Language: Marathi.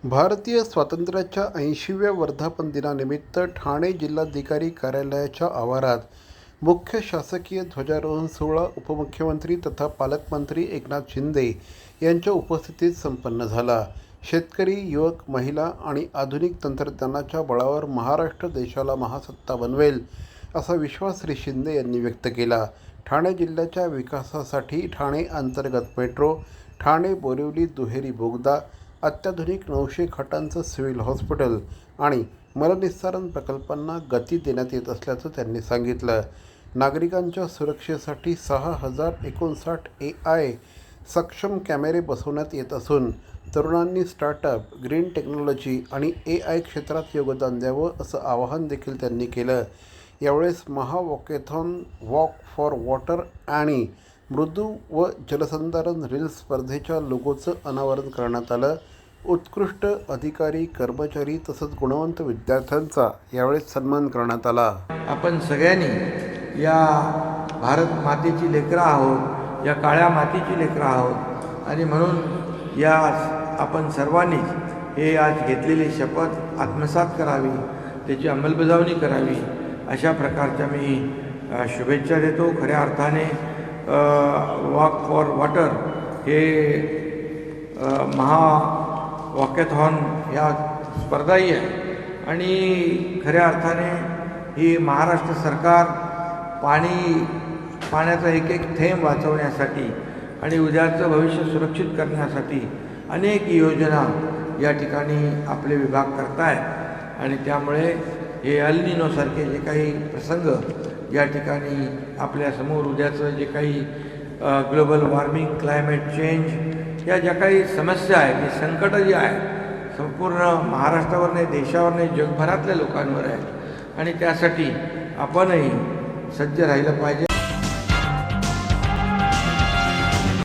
भारतीय स्वातंत्र्याच्या 80व्या वर्धापन दिनानिमित्त ठाणे जिल्हाधिकारी कार्यालयाच्या आवारात मुख्य शासकीय ध्वजारोहण सोहळा उपमुख्यमंत्री तथा पालकमंत्री एकनाथ शिंदे यांच्या उपस्थितीत संपन्न झाला। शेतकरी, युवक, महिला आणि आधुनिक तंत्रज्ञानाच्या बळावर महाराष्ट्र देशाला महासत्ता बनवेल असा विश्वास श्री शिंदे यांनी व्यक्त केला। ठाणे जिल्ह्याच्या विकासासाठी ठाणे अंतर्गत मेट्रो, ठाणे बोरिवली दुहेरी बोगदा, अत्याधुनिक 900 खाटांचं सिव्हिल हॉस्पिटल आणि मलनिस्सारण प्रकल्पांना गती देण्यात येत असल्याचं त्यांनी सांगितलं। नागरिकांच्या सुरक्षेसाठी 6059 AI सक्षम कॅमेरे बसवण्यात येत असून तरुणांनी स्टार्टअप, ग्रीन टेक्नॉलॉजी आणि AI क्षेत्रात योगदान द्यावं असं आवाहन देखील त्यांनी केलं। यावेळेस महावॉकेथॉन, वॉक फॉर वॉटर आणि मृदू व जलसंधारण रील स्पर्धेच्या लोगोचं अनावरण करण्यात आलं। उत्कृष्ट अधिकारी, कर्मचारी तसंच गुणवंत विद्यार्थ्यांचा यावेळेस सन्मान करण्यात आला। आपण सगळ्यांनी या भारत मातेची लेकरं आहोत, या काळ्या मातीची लेकरं आहोत आणि म्हणून या आपण सर्वांनीच हे आज घेतलेली शपथ आत्मसात करावी, त्याची अंमलबजावणी करावी अशा प्रकारच्या मी शुभेच्छा देतो। खऱ्या अर्थाने वॉक फॉर वॉटर हे वॉकॅथॉन या स्पर्धाही आहे आणि खऱ्या अर्थाने ही महाराष्ट्र सरकार पाण्याचा एक एक थेंब वाचवण्यासाठी आणि उद्याचं भविष्य सुरक्षित करण्यासाठी अनेक योजना या ठिकाणी आपले विभाग करत आहेत आणि त्यामुळे हे अल निनोसारखे जे काही प्रसंग या ठिकाणी आपल्यासमोर उद्याचं जे काही ग्लोबल वॉर्मिंग, क्लायमेट चेंज या ज्या काही समस्या आहेत, ही संकटं जी आहेत संपूर्ण महाराष्ट्रावर नाही, देशावर नाही, जगभरातल्या लोकांवर आहे आणि त्यासाठी आपणही सज्ज राहिलं पाहिजे।